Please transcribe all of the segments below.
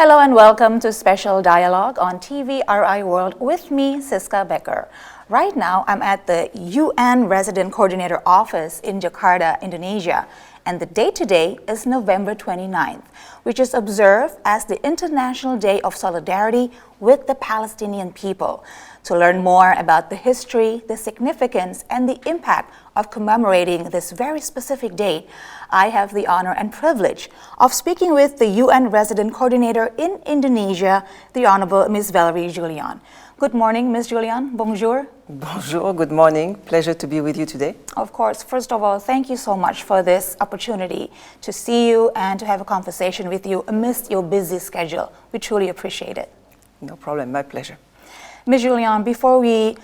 Hello and welcome to Special Dialogue on TVRI World with me, Siska Becker. Right now, I'm at the UN Resident Coordinator Office in Jakarta, Indonesia, and the date today is November 29th, which is observed as the International Day of Solidarity with the Palestinian people. To learn more about the history, the significance, and the impact of commemorating this very specific date, I have the honor and privilege of speaking with the UN Resident Coordinator in Indonesia, the Honorable Ms. Valerie Julian. Good morning, Ms. Julian. Bonjour. Bonjour, good morning. Pleasure to be with you today. Of course. First of all, thank you so much for this opportunity to see you and to have a conversation with you amidst your busy schedule. We truly appreciate it. No problem, my pleasure. Ms. Julian, before we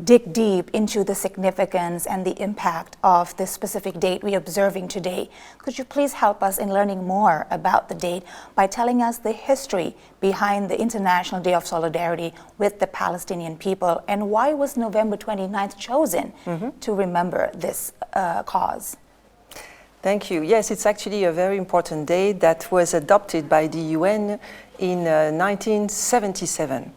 dig deep into the significance and the impact of this specific date we're observing today, could you please help us in learning more about the date by telling us the history behind the International Day of Solidarity with the Palestinian people, and why was November 29th chosen to remember this cause? Thank you. Yes, it's actually a very important day that was adopted by the UN in 1977.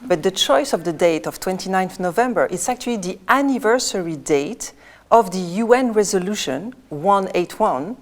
But the choice of the date of 29th November is actually the anniversary date of the UN Resolution 181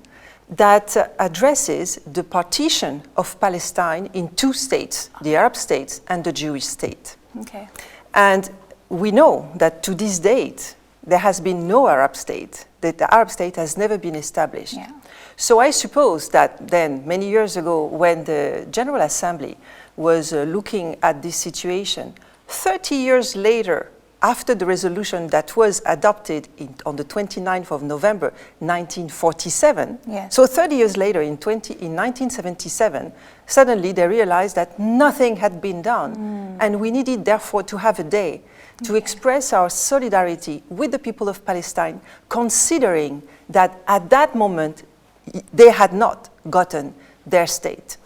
that addresses the partition of Palestine in two states, the Arab states and the Jewish state. Okay. And we know that to this date, there has been no Arab state, that the Arab state has never been established. Yeah. So I suppose that then, many years ago, when the General Assembly was looking at this situation, 30 years later, after the resolution that was adopted on the 29th of November 1947, yes. So 30 years later, in 1977, suddenly they realized that nothing had been done. And we needed, therefore, to have a day to express our solidarity with the people of Palestine, considering that at that moment, they had not gotten their state.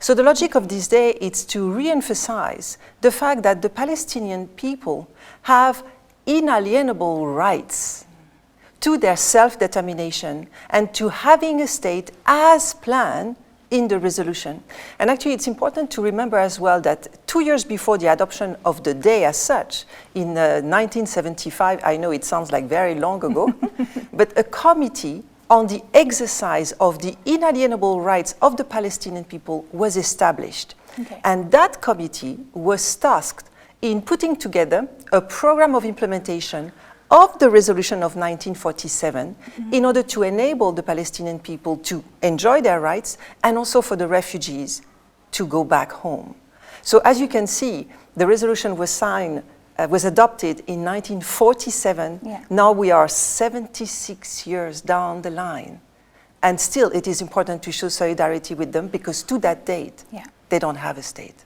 So the logic of this day is to re-emphasize the fact that the Palestinian people have inalienable rights to their self-determination and to having a state as planned in the resolution. And actually it's important to remember as well that 2 years before the adoption of the day as such, in 1975, I know it sounds like very long ago, but a committee on the exercise of the inalienable rights of the Palestinian people was established. Okay. And that committee was tasked in putting together a program of implementation of the resolution of 1947 in order to enable the Palestinian people to enjoy their rights and also for the refugees to go back home. So as you can see, the resolution was adopted in 1947. Yeah. Now we are 76 years down the line. And still it is important to show solidarity with them because to that date, they don't have a state.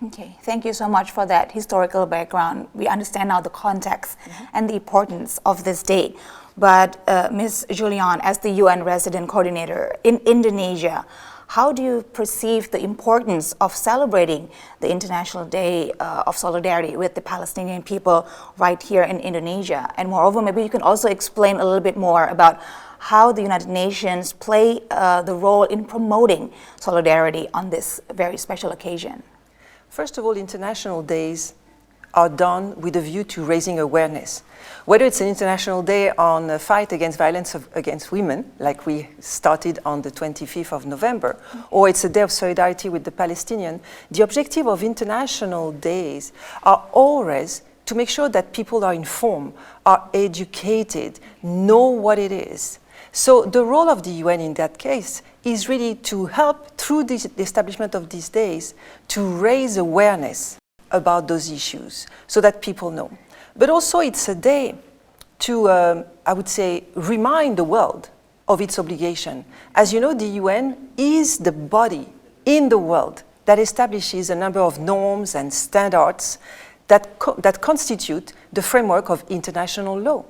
Okay, thank you so much for that historical background. We understand now the context and the importance of this date. But Ms. Julian, as the UN Resident Coordinator in Indonesia, how do you perceive the importance of celebrating the International Day of Solidarity with the Palestinian people right here in Indonesia? And moreover, maybe you can also explain a little bit more about how the United Nations play the role in promoting solidarity on this very special occasion. First of all, international days are done with a view to raising awareness. Whether it's an international day on the fight against violence against women, like we started on the 25th of November, or it's a day of solidarity with the Palestinians, the objective of international days are always to make sure that people are informed, are educated, know what it is. So the role of the UN in that case is really to help through the establishment of these days to raise awareness about those issues so that people know. But also it's a day to, I would say, remind the world of its obligation. As you know, the UN is the body in the world that establishes a number of norms and standards that constitute the framework of international law.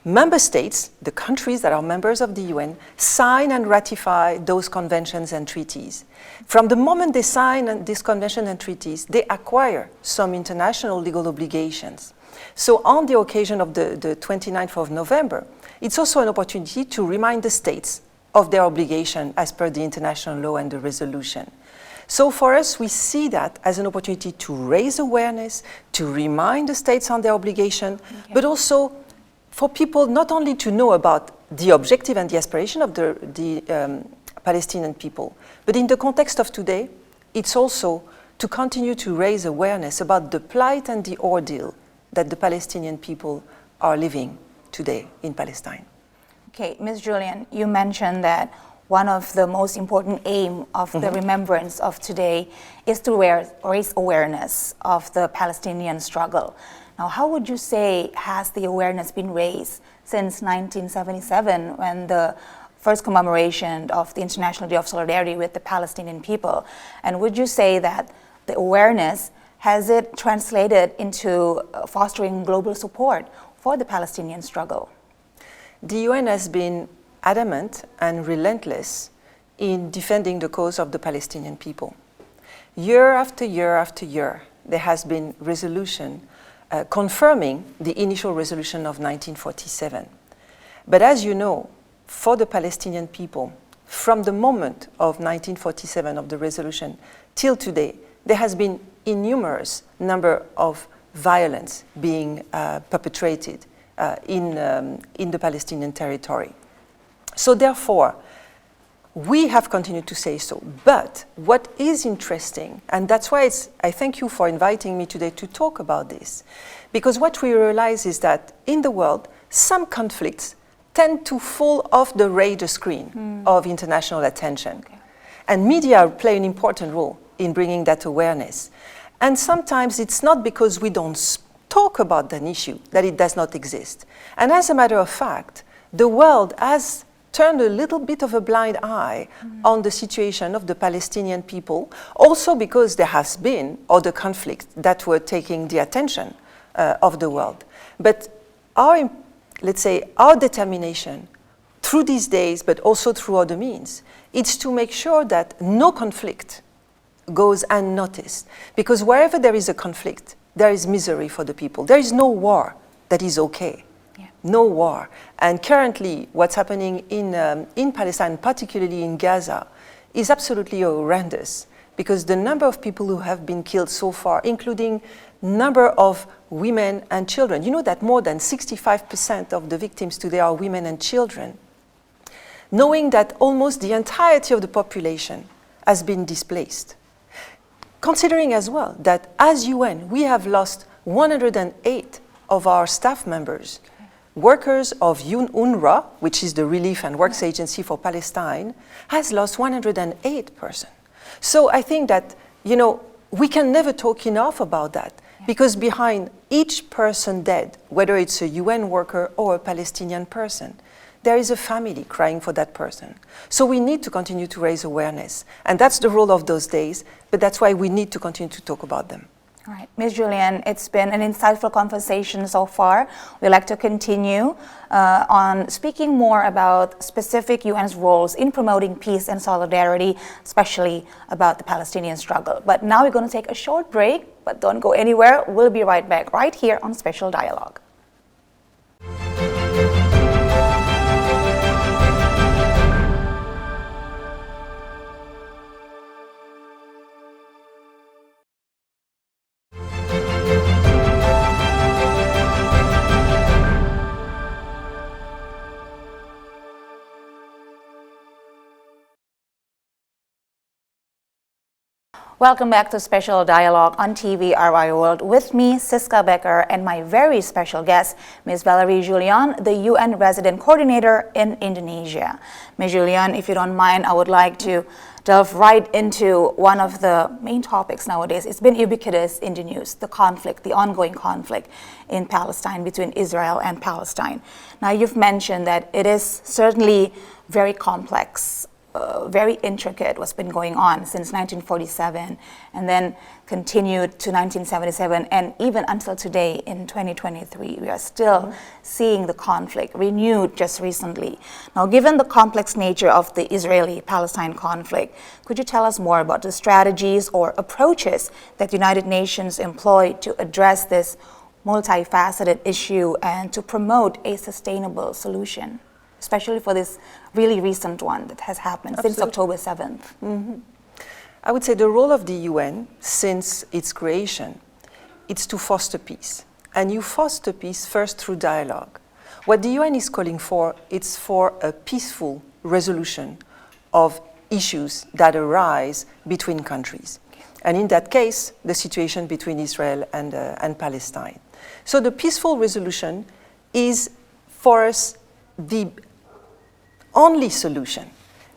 Member states, the countries that are members of the UN, sign and ratify those conventions and treaties. From the moment they sign these conventions and treaties, they acquire some international legal obligations. So on the occasion of the 29th of November, it's also an opportunity to remind the states of their obligation as per the international law and the resolution. So for us, we see that as an opportunity to raise awareness, to remind the states on their obligation, but also for people not only to know about the objective and the aspiration of the Palestinian people, but in the context of today, it's also to continue to raise awareness about the plight and the ordeal that the Palestinian people are living today in Palestine. Okay, Ms. Julian, you mentioned that one of the most important aim of the remembrance of today is to raise awareness of the Palestinian struggle. Now, how would you say has the awareness been raised since 1977 when the first commemoration of the International Day of Solidarity with the Palestinian people? And would you say that the awareness, has it translated into fostering global support for the Palestinian struggle? The UN has been adamant and relentless in defending the cause of the Palestinian people. Year after year after year, there has been resolution confirming the initial resolution of 1947. But as you know, for the Palestinian people, from the moment of 1947 of the resolution till today, there has been innumerous number of violence being perpetrated in the Palestinian territory. So therefore, we have continued to say so. But what is interesting, and that's why I thank you for inviting me today to talk about this, because what we realize is that in the world, some conflicts tend to fall off the radar screen of international attention. Okay. And media play an important role in bringing that awareness. And sometimes it's not because we don't talk about an issue that it does not exist. And as a matter of fact, the world has turned a little bit of a blind eye on the situation of the Palestinian people, also because there has been other conflicts that were taking the attention of the world. But our, let's say, our determination through these days, but also through other means, it's to make sure that no conflict goes unnoticed. Because wherever there is a conflict, there is misery for the people. There is no war that is okay. No war. And currently, what's happening in Palestine, particularly in Gaza, is absolutely horrendous, because the number of people who have been killed so far, including number of women and children. You know that more than 65% of the victims today are women and children. Knowing that almost the entirety of the population has been displaced. Considering as well that as UN, we have lost 108 of our staff members. Workers of UNRWA, which is the Relief and Works Agency for Palestine, has lost 108 persons. So I think that, you know, we can never talk enough about that, because behind each person dead, whether it's a UN worker or a Palestinian person, there is a family crying for that person. So we need to continue to raise awareness. And that's the role of those days, but that's why we need to continue to talk about them. All right, Ms. Julian, it's been an insightful conversation so far. We'd like to continue on speaking more about specific UN's roles in promoting peace and solidarity, especially about the Palestinian struggle. But now we're going to take a short break, but don't go anywhere. We'll be right back right here on Special Dialogue. Welcome back to Special Dialogue on TV RI World with me, Siska Becker, and my very special guest, Ms. Valerie Julian, the UN Resident Coordinator in Indonesia. Ms. Julian, if you don't mind, I would like to delve right into one of the main topics nowadays. It's been ubiquitous in the news, the conflict, the ongoing conflict in Palestine between Israel and Palestine. Now, you've mentioned that it is certainly very complex, very intricate what's been going on since 1947 and then continued to 1977 and even until today in 2023. We are still seeing the conflict renewed just recently. Now, given the complex nature of the Israeli-Palestine conflict, could you tell us more about the strategies or approaches that the United Nations employ to address this multifaceted issue and to promote a sustainable solution? especially for this really recent one that has happened since October 7th? I would say the role of the UN since its creation is to foster peace. And you foster peace first through dialogue. What the UN is calling for, it's for a peaceful resolution of issues that arise between countries. And in that case, the situation between Israel and Palestine. So the peaceful resolution is for us the only solution.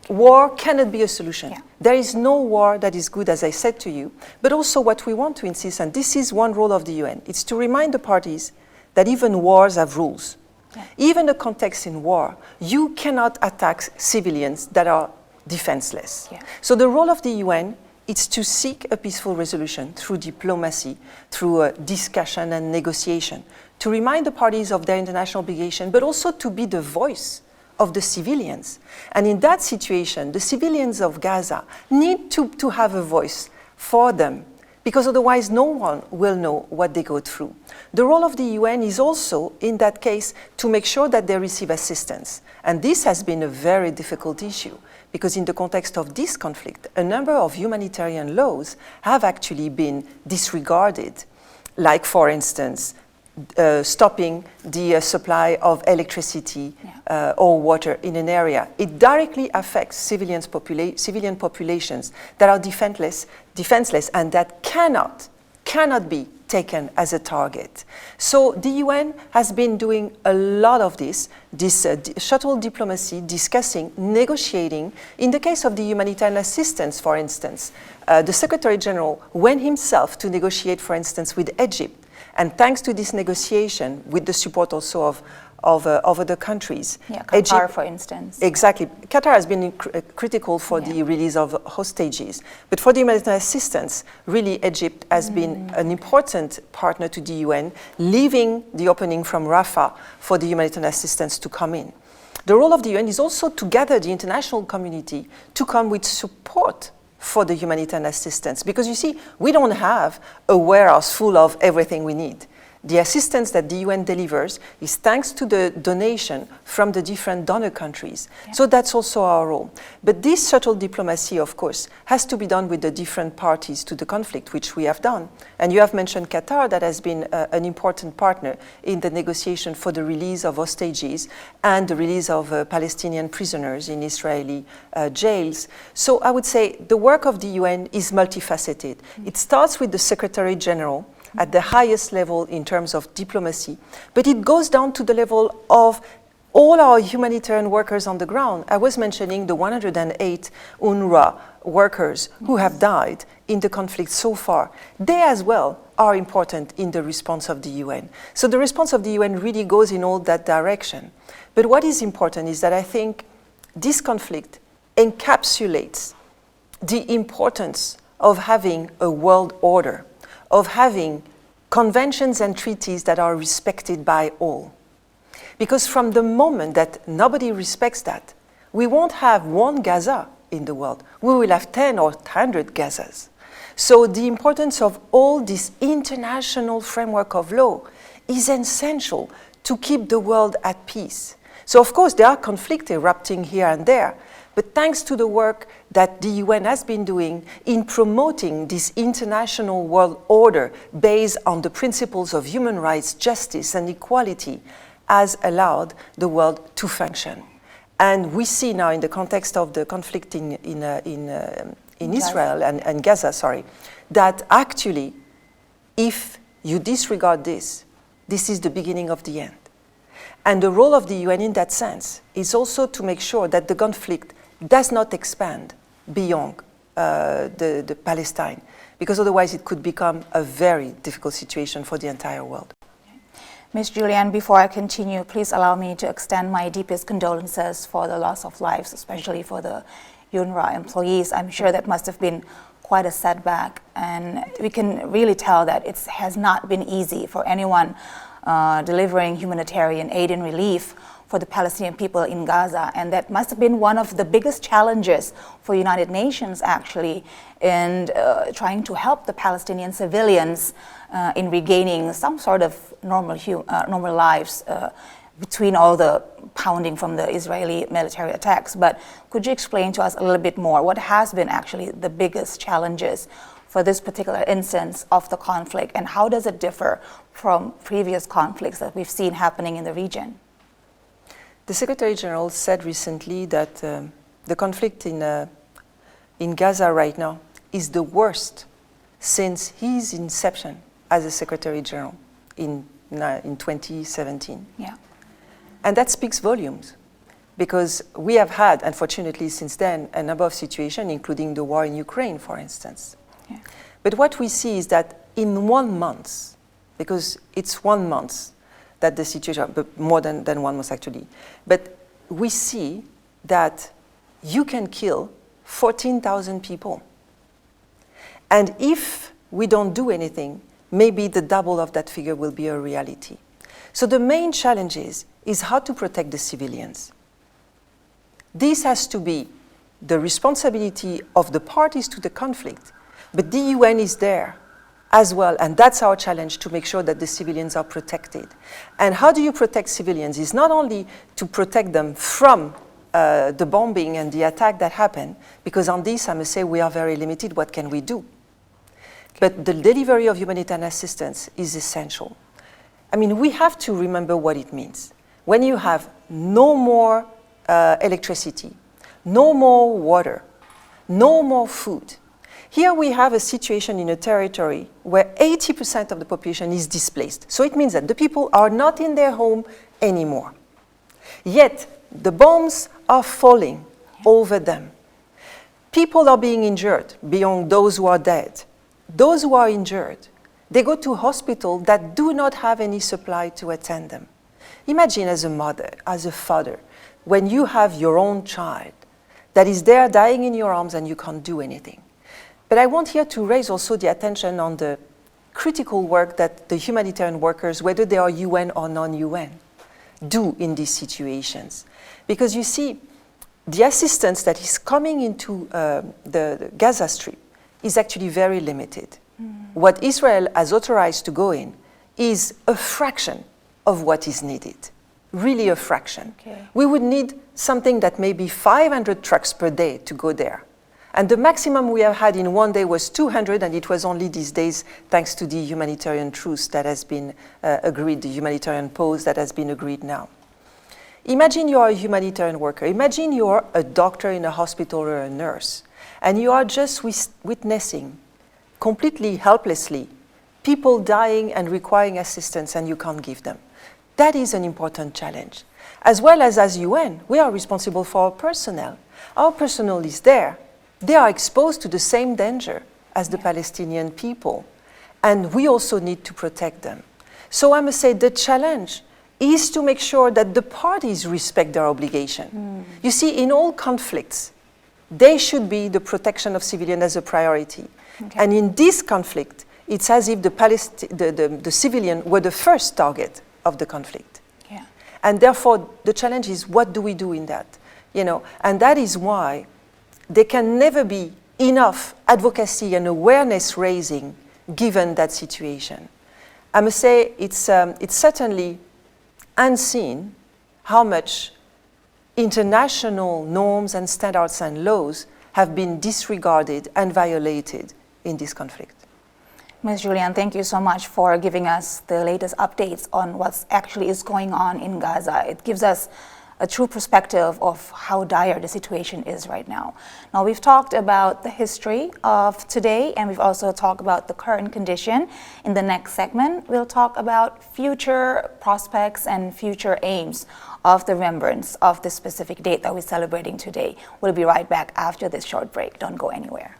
War cannot be a solution. Yeah. There is no war that is good, as I said to you, but also what we want to insist, and this is one role of the UN, it's to remind the parties that even wars have rules. Yeah. Even the context in war, you cannot attack civilians that are defenseless. Yeah. So the role of the UN is to seek a peaceful resolution through diplomacy, through discussion and negotiation, to remind the parties of their international obligation, but also to be the voice of the civilians. And in that situation, the civilians of Gaza need to have a voice for them, because otherwise no one will know what they go through. The role of the UN is also, in that case, to make sure that they receive assistance. And this has been a very difficult issue, because in the context of this conflict, a number of humanitarian laws have actually been disregarded, like, for instance, stopping the supply of electricity or water in an area. It directly affects civilian populations that are defenseless and that cannot be taken as a target. So the UN has been doing a lot of this shuttle diplomacy, discussing, negotiating. In the case of the humanitarian assistance, for instance, the Secretary General went himself to negotiate, for instance, with Egypt. And thanks to this negotiation, with the support also of other countries. Yeah, Qatar, for instance. Exactly. Qatar has been critical for the release of hostages. But for the humanitarian assistance, really Egypt has been an important partner to the UN, leaving the opening from Rafah for the humanitarian assistance to come in. The role of the UN is also to gather the international community to come with support for the humanitarian assistance. Because you see, we don't have a warehouse full of everything we need. The assistance that the UN delivers is thanks to the donation from the different donor countries. Yeah. So that's also our role. But this subtle diplomacy, of course, has to be done with the different parties to the conflict, which we have done. And you have mentioned Qatar, that has been an important partner in the negotiation for the release of hostages and the release of Palestinian prisoners in Israeli jails. So I would say the work of the UN is multifaceted. It starts with the Secretary General at the highest level in terms of diplomacy, but it goes down to the level of all our humanitarian workers on the ground. I was mentioning the 108 UNRWA workers who have died in the conflict so far. They as well are important in the response of the UN. So the response of the UN really goes in all that direction. But what is important is that I think this conflict encapsulates the importance of having a world order, of having conventions and treaties that are respected by all. Because from the moment that nobody respects that, we won't have one Gaza in the world. We will have 10 or 100 Gazas. So the importance of all this international framework of law is essential to keep the world at peace. So of course there are conflicts erupting here and there, but thanks to the work that the UN has been doing in promoting this international world order based on the principles of human rights, justice, and equality, has allowed the world to function. And we see now in the context of the conflict in Israel and Gaza, that actually, if you disregard this, this is the beginning of the end. And the role of the UN in that sense is also to make sure that the conflict does not expand beyond the Palestine, because otherwise it could become a very difficult situation for the entire world. Ms. Julianne, before I continue, please allow me to extend my deepest condolences for the loss of lives, especially for the UNRWA employees. I'm sure that must have been quite a setback, and we can really tell that it has not been easy for anyone delivering humanitarian aid and relief for the Palestinian people in Gaza, and that must have been one of the biggest challenges for United Nations actually in trying to help the Palestinian civilians in regaining some sort of normal lives between all the pounding from the Israeli military attacks. But could you explain to us a little bit more what has been actually the biggest challenges for this particular instance of the conflict, and how does it differ from previous conflicts that we've seen happening in the region? The Secretary General said recently that the conflict in Gaza right now is the worst since his inception as a Secretary General in 2017. Yeah. And that speaks volumes, because we have had, unfortunately, since then, a number of situations, including the war in Ukraine, for instance. Yeah. But what we see is that in 1 month, because it's 1 month that the situation, but more than 1 month actually, but we see that you can kill 14,000 people. And if we don't do anything, maybe the double of that figure will be a reality. So the main challenge is how to protect the civilians. This has to be the responsibility of the parties to the conflict, but the UN is there as well, and that's our challenge, to make sure that the civilians are protected. And how do you protect civilians? It's not only to protect them from the bombing and the attack that happened, because on this, I must say, we are very limited. What can we do? But the delivery of humanitarian assistance is essential. I mean, we have to remember what it means. When you have no more electricity, no more water, no more food. Here we have a situation in a territory where 80% of the population is displaced. So it means that the people are not in their home anymore. Yet the bombs are falling over them. People are being injured beyond those who are dead. Those who are injured, they go to hospitals that do not have any supply to attend them. Imagine as a mother, as a father, when you have your own child that is there dying in your arms and you can't do anything. But I want here to raise also the attention on the critical work that the humanitarian workers, whether they are UN or non-UN, do in these situations. Because you see, the assistance that is coming into the Gaza Strip is actually very limited. What Israel has authorized to go in is a fraction of what is needed, really a fraction. Okay. We would need something that may be 500 trucks per day to go there. And the maximum we have had in one day was 200, and it was only these days thanks to the humanitarian truce that has been agreed, the humanitarian pause that has been agreed now. Imagine you are a humanitarian worker. Imagine you are a doctor in a hospital or a nurse, and you are just witnessing, completely helplessly, people dying and requiring assistance, and you can't give them. That is an important challenge. As well as UN, we are responsible for our personnel. Our personnel is there. They are exposed to the same danger as the Palestinian people, and we also need to protect them. So I must say the challenge is to make sure that the parties respect their obligation. You see, in all conflicts, they should be the protection of civilians as a priority. Okay. And in this conflict, it's as if the civilian were the first target of the conflict. Yeah. And therefore, the challenge is, what do we do in that? You know, and that is why there can never be enough advocacy and awareness raising given that situation. I must say it's certainly unseen how much international norms and standards and laws have been disregarded and violated in this conflict. Ms. Julian, thank you so much for giving us the latest updates on what actually is going on in Gaza. It gives us a true perspective of how dire the situation is right now. Now, we've talked about the history of today, and we've also talked about the current condition. In the next segment, we'll talk about future prospects and future aims of the remembrance of the specific date that we're celebrating today. We'll be right back after this short break. Don't go anywhere.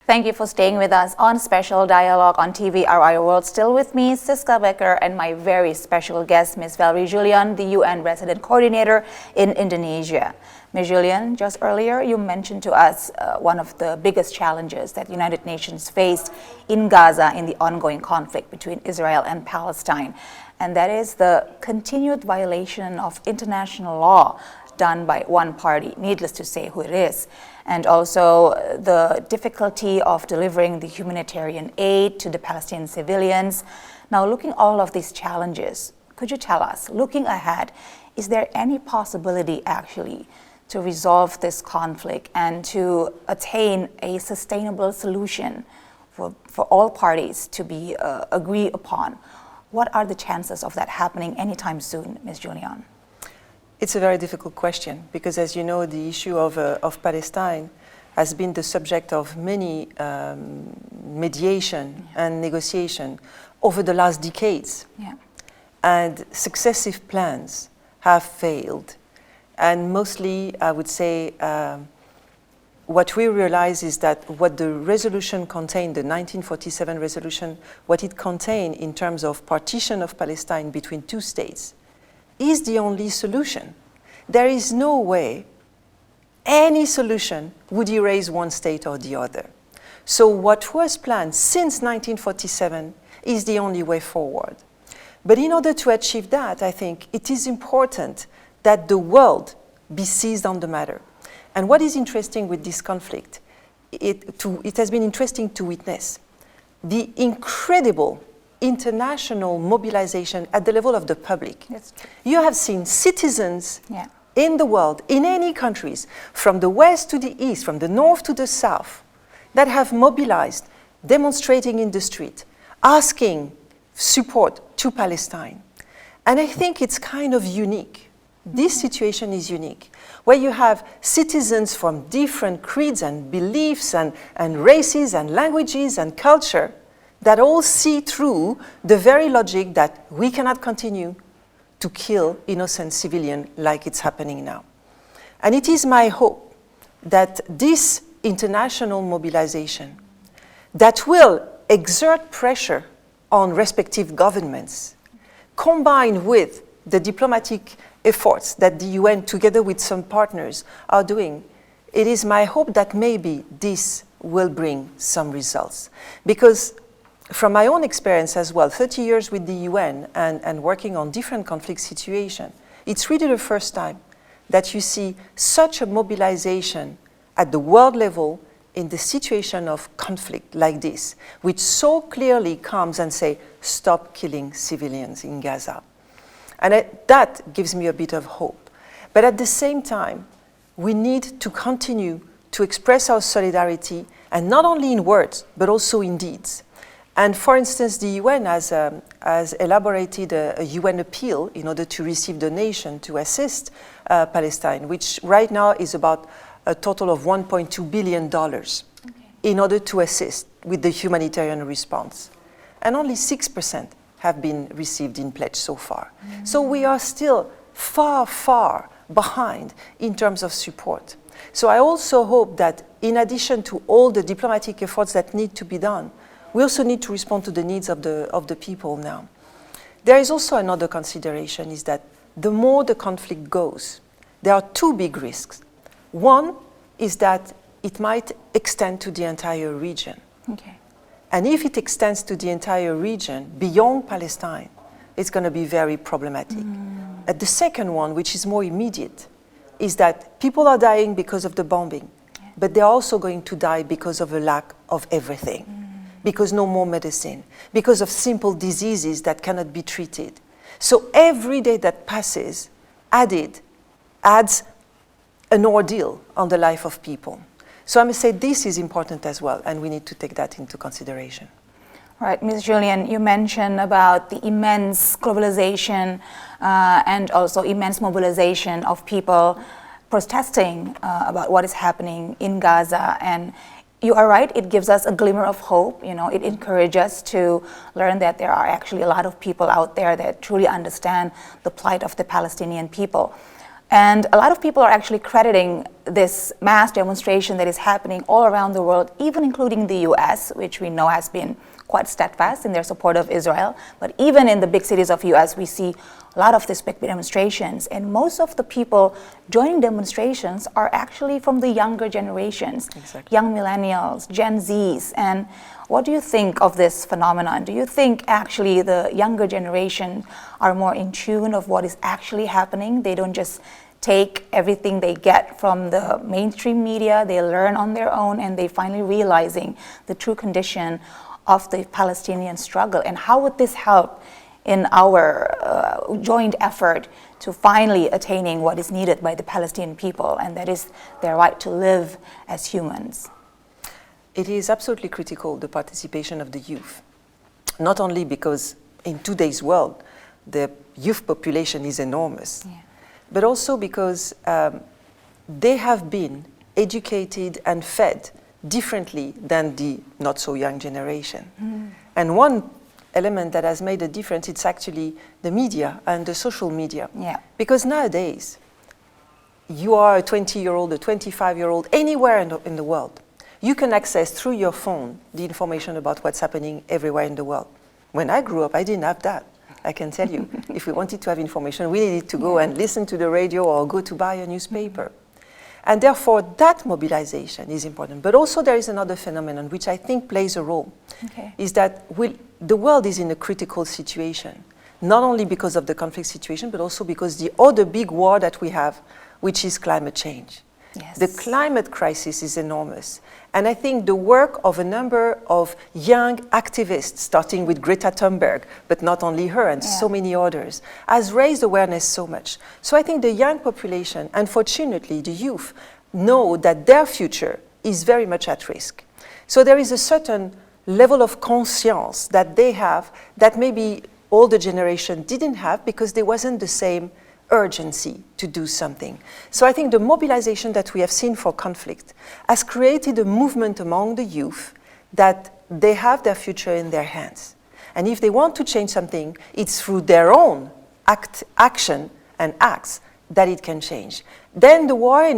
Thank you for staying with us on Special Dialogue on TVRI World. Still with me, Siska Becker, and my very special guest, Ms. Valerie Julian, the UN Resident Coordinator in Indonesia. Ms. Julian, just earlier you mentioned to us one of the biggest challenges that the United Nations faced in Gaza in the ongoing conflict between Israel and Palestine, and that is the continued violation of international law done by one party, needless to say who it is, and also the difficulty of delivering the humanitarian aid to the Palestinian civilians. Now, looking at all of these challenges, could you tell us, looking ahead, is there any possibility actually to resolve this conflict and to attain a sustainable solution for all parties to be agreed upon? What are the chances of that happening anytime soon, Ms. Julian? It's a very difficult question because, as you know, the issue of Palestine has been the subject of many mediation and negotiation over the last decades. Yeah. And successive plans have failed. And mostly, I would say, what we realize is that what the resolution contained, the 1947 resolution, what it contained in terms of partition of Palestine between two states, is the only solution. There is no way any solution would erase one state or the other. So what was planned since 1947 is the only way forward. But in order to achieve that, I think it is important that the world be seized on the matter. And what is interesting with this conflict, it has been interesting to witness the incredible international mobilization at the level of the public. You have seen citizens in the world, in any countries, from the west to the east, from the north to the south, that have mobilized, demonstrating in the street, asking support to Palestine. And I think it's kind of unique. This situation is unique, where you have citizens from different creeds and beliefs and races and languages and culture that all see through the very logic that we cannot continue to kill innocent civilians like it's happening now. And it is my hope that this international mobilization that will exert pressure on respective governments, combined with the diplomatic efforts that the UN, together with some partners, are doing, it is my hope that maybe this will bring some results. Because from my own experience as well, 30 years with the UN and working on different conflict situations, it's really the first time that you see such a mobilization at the world level in the situation of conflict like this, which so clearly comes and say, stop killing civilians in Gaza. And that gives me a bit of hope. But at the same time, we need to continue to express our solidarity, and not only in words, but also in deeds. And for instance, the UN has elaborated a UN appeal in order to receive donation to assist Palestine, which right now is about a total of $1.2 billion in order to assist with the humanitarian response. And only 6% have been received in pledge so far. So we are still far, far behind in terms of support. So I also hope that in addition to all the diplomatic efforts that need to be done, we also need to respond to the needs of the people now. There is also another consideration, is that the more the conflict goes, there are two big risks. One is that it might extend to the entire region. Okay. And if it extends to the entire region, beyond Palestine, it's going to be very problematic. And the second one, which is more immediate, is that people are dying because of the bombing, but they're also going to die because of a lack of everything, because no more medicine, because of simple diseases that cannot be treated. So every day that passes adds an ordeal on the life of people. So I must say this is important as well, and we need to take that into consideration. Right, Ms. Julian, you mentioned about the immense globalization and also immense mobilization of people protesting about what is happening in Gaza. And you are right, it gives us a glimmer of hope. You know, it encourages us to learn that there are actually a lot of people out there that truly understand the plight of the Palestinian people. And a lot of people are actually crediting this mass demonstration that is happening all around the world, even including the US, which we know has been quite steadfast in their support of Israel. But even in the big cities of US, we see a lot of these big demonstrations. And most of the people joining demonstrations are actually from the younger generations, Exactly. young millennials, Gen Zs. And what do you think of this phenomenon? Do you think actually the younger generation are more in tune of what is actually happening? They don't just take everything they get from the mainstream media, they learn on their own, and they finally realizing the true condition of the Palestinian struggle. And how would this help in our joint effort to finally attaining what is needed by the Palestinian people, and that is their right to live as humans? It is absolutely critical, the participation of the youth. Not only because in today's world, the youth population is enormous, but also because they have been educated and fed differently than the not so young generation. And one element that has made a difference, it's actually the media and the social media. Because nowadays, you are a 20-year-old, a 25-year-old, anywhere in the world, you can access through your phone the information about what's happening everywhere in the world. When I grew up, I didn't have that. I can tell you, if we wanted to have information, we needed to go and listen to the radio or go to buy a newspaper. And therefore, that mobilization is important. But also there is another phenomenon which I think plays a role, is that the world is in a critical situation, not only because of the conflict situation, but also because the other big war that we have, which is climate change. The climate crisis is enormous. And I think the work of a number of young activists, starting with Greta Thunberg, but not only her, and so many others, has raised awareness so much. So I think the young population, unfortunately the youth, know that their future is very much at risk. So there is a certain level of conscience that they have that maybe older generation didn't have because there wasn't the same urgency to do something. So I think the mobilization that we have seen for conflict has created a movement among the youth that they have their future in their hands. And if they want to change something, it's through their own action and acts that it can change. Then the war in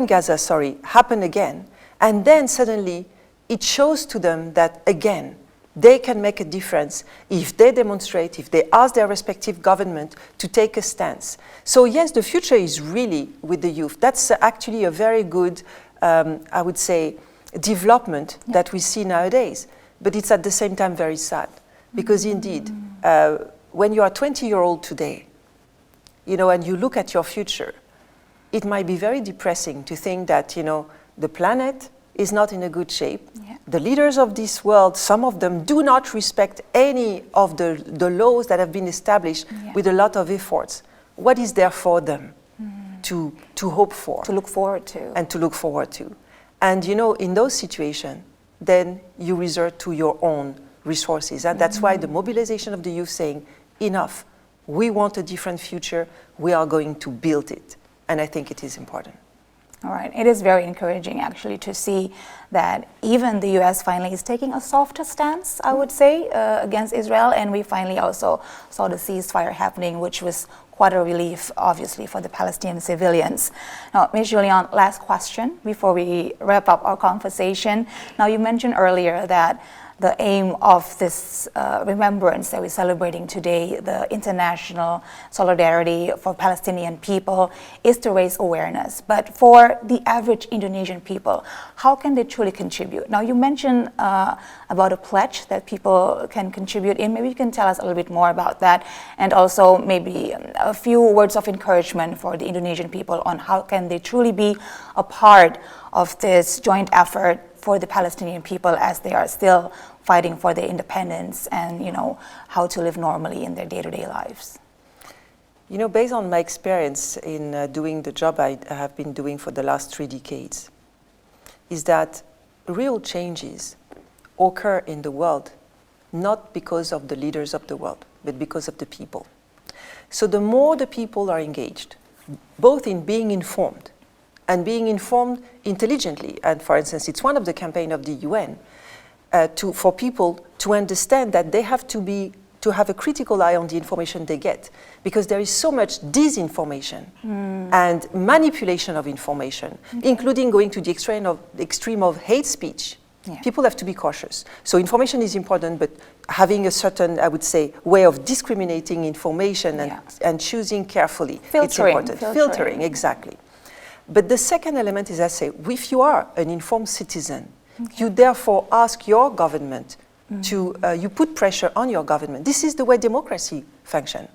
Gaza, happened again. And then suddenly it shows to them that, again, they can make a difference if they demonstrate, if they ask their respective government to take a stance. So yes, the future is really with the youth. That's actually a very good, I would say, development that we see nowadays. But it's at the same time very sad. Because indeed, when you are 20-year-old today, and you look at your future, it might be very depressing to think that, the planet is not in a good shape. The leaders of this world, some of them do not respect any of the laws that have been established with a lot of efforts. What is there for them to hope for? To look forward to. And to look forward to. And in those situations, then you resort to your own resources. And that's why the mobilization of the youth saying, enough, we want a different future, we are going to build it. And I think it is important. All right. It is very encouraging, actually, to see that even the U.S. finally is taking a softer stance, I would say, against Israel. And we finally also saw the ceasefire happening, which was quite a relief, obviously, for the Palestinian civilians. Now, Ms. Julian, last question before we wrap up our conversation. Now, you mentioned earlier that the aim of this remembrance that we're celebrating today, the international solidarity for Palestinian people, is to raise awareness. But for the average Indonesian people, how can they truly contribute? Now, you mentioned about a pledge that people can contribute in. Maybe you can tell us a little bit more about that, and also maybe a few words of encouragement for the Indonesian people on how can they truly be a part of this joint effort for the Palestinian people as they are still fighting for their independence and, how to live normally in their day-to-day lives. Based on my experience in doing the job I have been doing for the last 3 decades, is that real changes occur in the world, not because of the leaders of the world, but because of the people. So the more the people are engaged, both in being informed and being informed intelligently. And for instance, it's one of the campaigns of the UN for people to understand that they have to to have a critical eye on the information they get, because there is so much disinformation and manipulation of information, including going to the extreme of hate speech. Yeah. People have to be cautious. So information is important, but having a certain, I would say, way of discriminating information and choosing carefully, it's important. Filtering, exactly. But the second element is, I say, if you are an informed citizen, you therefore ask your government to, you put pressure on your government. This is the way democracy functions.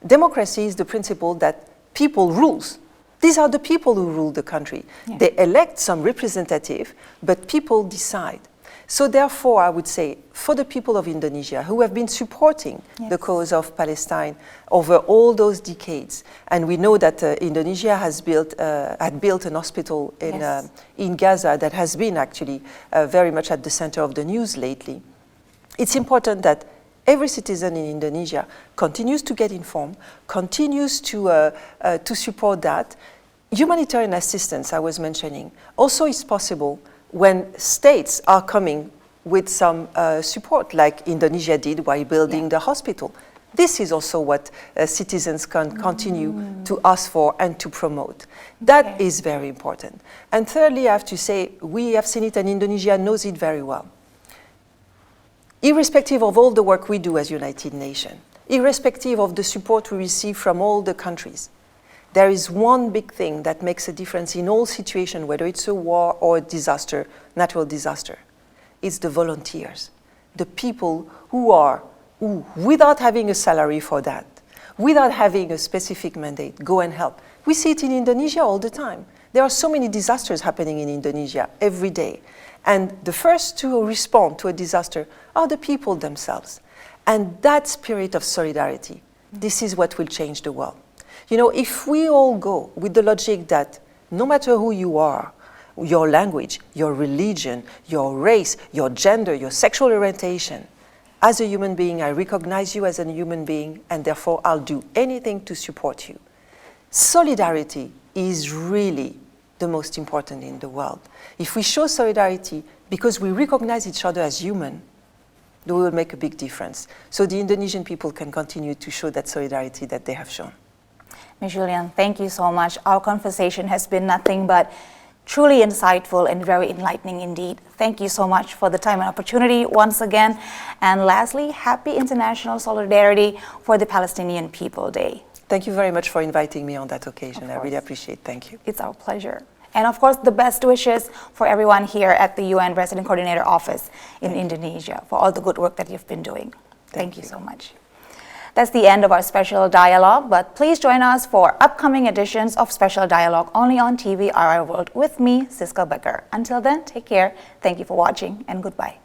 Democracy is the principle that people rules. These are the people who rule the country. They elect some representative, but people decide. So therefore, I would say, for the people of Indonesia who have been supporting the cause of Palestine over all those decades, and we know that Indonesia had built an hospital in Gaza that has been actually very much at the center of the news lately. It's important that every citizen in Indonesia continues to get informed, continues to support that. Humanitarian assistance, I was mentioning, also is possible when states are coming with some support, like Indonesia did while building the hospital. This is also what citizens can continue to ask for and to promote. That is very important. And thirdly, I have to say, we have seen it and Indonesia knows it very well. Irrespective of all the work we do as United Nations, irrespective of the support we receive from all the countries, there is one big thing that makes a difference in all situations, whether it's a war or a disaster, natural disaster. It's the volunteers, the people who, without having a salary for that, without having a specific mandate, go and help. We see it in Indonesia all the time. There are so many disasters happening in Indonesia every day. And the first to respond to a disaster are the people themselves. And that spirit of solidarity, this is what will change the world. You know, if we all go with the logic that no matter who you are, your language, your religion, your race, your gender, your sexual orientation, as a human being, I recognize you as a human being, and therefore I'll do anything to support you. Solidarity is really the most important in the world. If we show solidarity because we recognize each other as human, we will make a big difference. So the Indonesian people can continue to show that solidarity that they have shown. Ms. Julian, thank you so much. Our conversation has been nothing but truly insightful and very enlightening indeed. Thank you so much for the time and opportunity once again. And lastly, happy International Solidarity for the Palestinian People Day. Thank you very much for inviting me on that occasion. I really appreciate it. Thank you. It's our pleasure. And of course, the best wishes for everyone here at the UN Resident Coordinator Office in Indonesia for all the good work that you've been doing. Thank you so much. That's the end of our special dialogue, but please join us for upcoming editions of Special Dialogue only on TV RI World with me, Siska Becker. Until then, take care. Thank you for watching and goodbye.